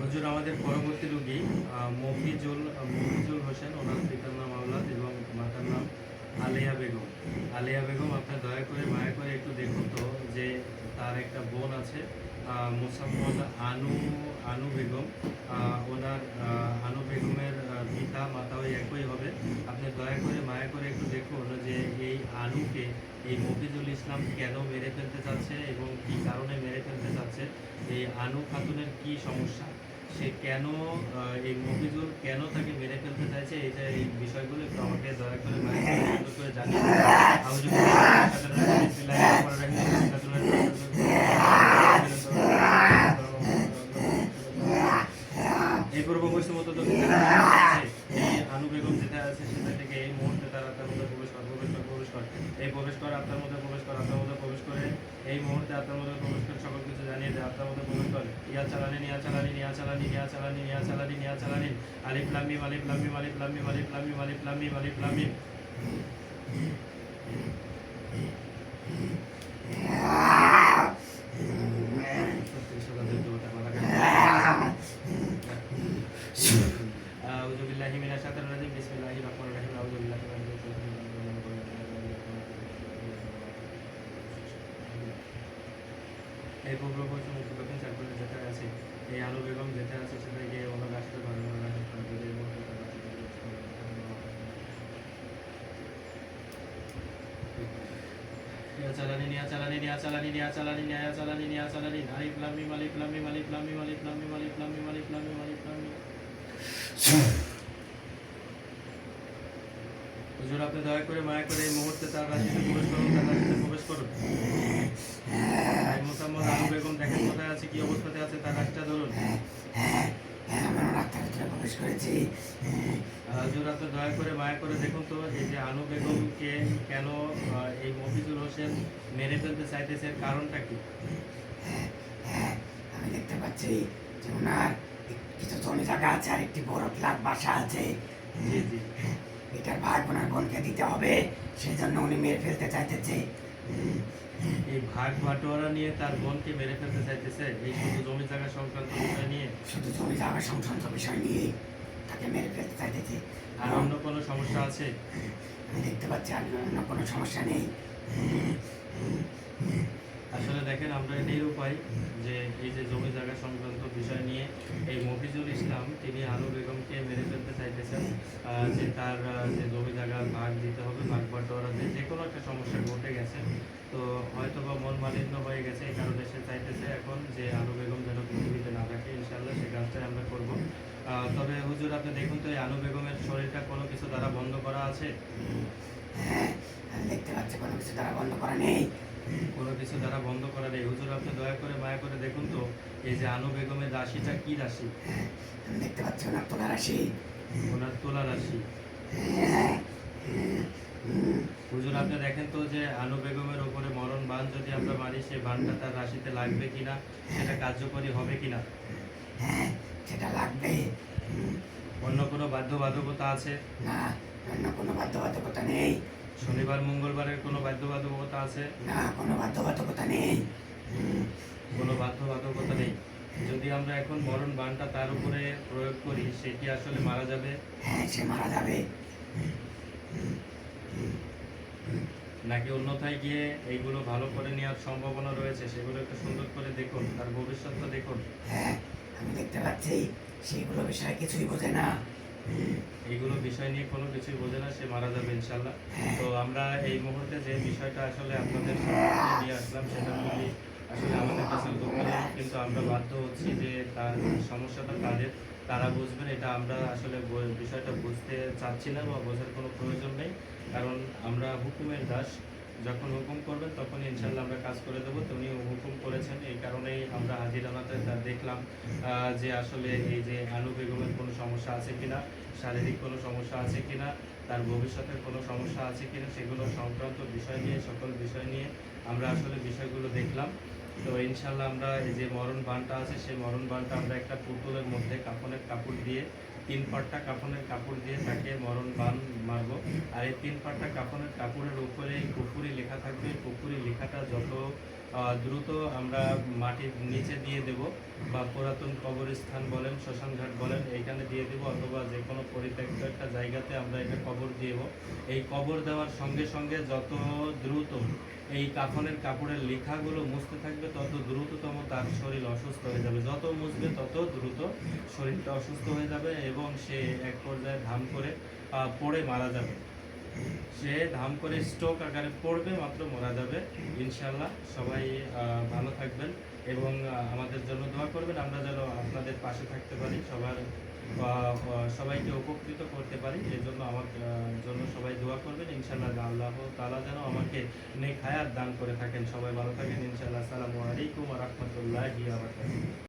হুজুর আমাদের পরবর্তী রোগী মফিজুল হোসেন, ওনার পিতার নাম আওলাদ এবং মাতার নাম আলিয়া বেগম। আলিয়া বেগম, আপনার দয়া করে মায়া করে একটু দেখুন তো যে তার একটা বোন আছে মোসাম্মদ আনু বেগম। ওনার আনু বেগমের পিতা মাতা ওই একই হবে। আপনি দয়া করে মায়া করে একটু দেখুন যে এই আনুকে এই মফিজুল ইসলাম কেন মেরে ফেলতে চাচ্ছে এবং কী কারণে মেরে ফেলতে চাচ্ছে, এই আনু খাতুনের কি সমস্যা, সে কেন এই মফিজুল কেন তাকে মেরে ফেলতে চাইছে, এই বিষয়গুলো একটু আমাকে দয়া করে সুন্দর করে জানিয়ে এই পূর্ব পশ্চিম মতো আনু বেগম যেটা আছে সেটা থেকে এই মুহূর্তে তার আত্মার মধ্যে প্রবেশ কর, এই প্রবেশ কর আত্মার মধ্যে আত্মার মধ্যে প্রবেশ করে এই মুহূর্তে আত্মার মধ্যে প্রবেশ করে সকল কিছু জানিয়ে দেয়। আত্মার মধ্যে প্রবেশ করে ইয়া চালানি আলিফ লাম মিম আলিফ লাম মিম আলিফ লাম মিম আলিফ লাম মিম আলিফ লাম মিম আলিফ লাম মিম। আউযু বিল্লাহি মিনাশ শাইতানির রাজিম, বিসমিল্লাহির রহমানির রহিম। আউযু বিল্লাহি মিনাশ শাইতানির রাজিম। এই পূর্ব পশ্চিম উত্তর দক্ষিণ চার কোণে যেটা আছে এই আনু বেগম যেটা আছে সেটা গিয়ে ওনার রাষ্ট্র ধর্ম হুজুর আপনি দয়া করে মায়া করে এই মুহূর্তে তার রাশিতে প্রবেশ করুন। মোসাম্মদ আনু বেগম দেখেন কোথায় আছে, কি অবস্থাতে আছে, তার রাশিটা ধরুন। হুজুর আপনি দয়া করে মায়া করে দেখুন তো এই যে আনু বেগমকে কেন এই মফিজুল হোসেন মেরে ফেলতে চাইতেছে, কারণটা কি? আমি দেখতে পাচ্ছি যে ওনার কিছু জমি জায়গা আছে আর একটি বড় ফ্ল্যাট বাসা আছে। জি জি, এটার ভাগ ওনার বোনকে দিতে হবে, সেই জন্য উনি মেরে ফেলতে চাইতেছে। এই ভাগ বাটোয়ারা নিয়ে তার বোনকে মেরে ফেলতে চাইতেছে, এই শুধু জমি জায়গা সংক্রান্ত বিষয় নিয়ে, শুধু জমি জায়গা সংক্রান্ত বিষয় নিয়ে তাকে মেরে ফেলতে চাইতেছে। আর অন্য কোনো সমস্যা আছে? আমি দেখতে পাচ্ছি আর অন্য কোনো সমস্যা নেই। আসলে দেখেন আমরা এটাই উপায় যে এই যে জমি জায়গা সংক্রান্ত বিষয় নিয়ে এই মফিজুল ইসলাম তিনি আনু বেগমকে মেরে ফেলতে চাইতেছেন, যে তার যে জমি জায়গা ভাগ দিতে হবে, ভাগ বাটোয়ারাতে যে কোনো একটা সমস্যা ঘটে গেছে, তো হয়তো বা মন মালিন্য হয়ে গেছে, এই কারণে সে চাইতেছে এখন যে আনু বেগম যেন পৃথিবীতে না থাকে। ইনশাআল্লাহ সে কাজটাই আমরা করব। তবে হুজুর আপনি দেখুন তো এই আনু বেগমের শরীরটা কোনো কিছু দ্বারা বন্ধ করা আছে? হ্যাঁ, আমি দেখতে পাচ্ছি কোনো কিছু দ্বারা বন্ধ করা নেই। কোনো কিছু দ্বারা বন্ধ করা নেই। হুজুর আপনি দয়া করে মায়া করে দেখুন তো এই যে আনু বেগমের রাশিটা কি রাশি? আমি দেখতে পাচ্ছি ওনার তোলা রাশি। ওনার তোলা রাশি। হুজুর আপনি দেখেন তো যে আনু বেগমের উপরে মরণ বান যদি আমরা মারি, সেই বানটা তার রাশিতে লাগবে কিনা, সেটা কার্যকরী হবে কিনা? হ্যাঁ, সেটা লাগবে। অন্য কোনো বাধ্যবাধকতা আছে? না, অন্য কোনো বাধ্যবাধকতা নেই। শনিবার মঙ্গলবারের কোনো বাধ্যবাধকতা আছে? না, কোনো বাধ্যবাধকতা নেই। কোনো বাধ্যবাধকতা নেই। যদি আমরা এখন মরণ বানটা তার উপরে প্রয়োগ করি, সে কি আসলে মারা যাবে? হ্যাঁ, সে মারা যাবে। নাকি অন্যথায় গিয়ে এইগুলো ভালো করে নেওয়ার সম্ভাবনা রয়েছে, সেগুলো একটু সুন্দর করে দেখুন, তার ভবিষ্যৎটা দেখুন। হ্যাঁ, আমি দেখতে পাচ্ছি সেইগুলো বিষয়ে কিছুই বোঝে না। এইগুলো বিষয় নিয়ে কোনো কিছুই বোঝে না, সে মারা যাবে ইনশাল্লাহ। তো আমরা এই মুহূর্তে যে বিষয়টা আসলে আপনাদের সামনে নিয়ে আসলাম সেটা খুবই আসলে আমাদের কাছে দুঃখজনক, কিন্তু আমরা বাধ্য হচ্ছি যে তার সমস্যাটা তাদের, তারা বুঝবেন, এটা আমরা আসলে বিষয়টা বুঝতে চাচ্ছি না বা বোঝার কোনো প্রয়োজন নেই, কারণ আমরা হুকুমের দাস। যখন হুকুম করবেন তখন ইনশাল্লাহ আমরা কাজ করে দেবো। তো উনি হুকুম করেছেন, এই কারণেই আমরা হাজিরানাতে দেখলাম যে আসলে এই যে আনু বেগমের কোনো সমস্যা আছে কিনা, শারীরিক কোনো সমস্যা আছে কিনা, তার ভবিষ্যতের কোনো সমস্যা আছে কিনা, সেগুলো সংক্রান্ত বিষয় নিয়ে, সকল বিষয় নিয়ে আমরা আসলে বিষয়গুলো দেখলাম। তো ইনশাল্লাহ আমরা এই যে মরণ বানটা আছে, সেই মরণ বানটা আমরা একটা পুতুলের মধ্যে কাফনের কাপড় দিয়ে, 3 পাট্টা কাফনের কাপড় দিয়ে তাকে মরণ বান মারব। আর এই 3 পাট্টা কাফনের কাপড়ের উপরে কুফুরি লেখা থাকবে। কুফুরি লেখাটা যত দ্রুত আমরা মাটির নিচে দিয়ে দেব, বা পুরাতন কবরস্থান বলেন, শ্মশানঘাট বলেন, এইখানে দিয়ে দেব, অথবা যে কোনো পরিত্যক্ত একটা জায়গাতে আমরা এটা কবর দেব। এই কবর দেওয়ার সঙ্গে সঙ্গে যত দ্রুত এই কাফনের কাপড়ের লেখাগুলো মুছতে থাকবে, তত দ্রুততম তার শরীর অসুস্থ হয়ে যাবে। যত মুছবে তত দ্রুত শরীরটা অসুস্থ হয়ে যাবে এবং সে এক পর্যায়ে ধাম করে পড়ে মারা যাবে। সে ধাম করে স্ট্রোক আকারে পড়বে, মাত্র মারা যাবে। ইনশাল্লাহ সবাই ভালো থাকবেন এবং আমাদের জন্য দোয়া করবেন, আমরা যেন আপনাদের পাশে থাকতে পারি, সবাইকে উপকৃত করতে পারি। এই জন্য আমার জন্য সবাই দোয়া করবেন। ইনশাল্লাহ আল্লাহ তাআলা যেন আমাকে নেক হায়াত দান করে থাকেন। সবাই ভালো থাকেন ইনশাল্লাহ। আসসালামু আলাইকুম ওয়া রাহমাতুল্লাহি ওয়া বারাকাতুহু।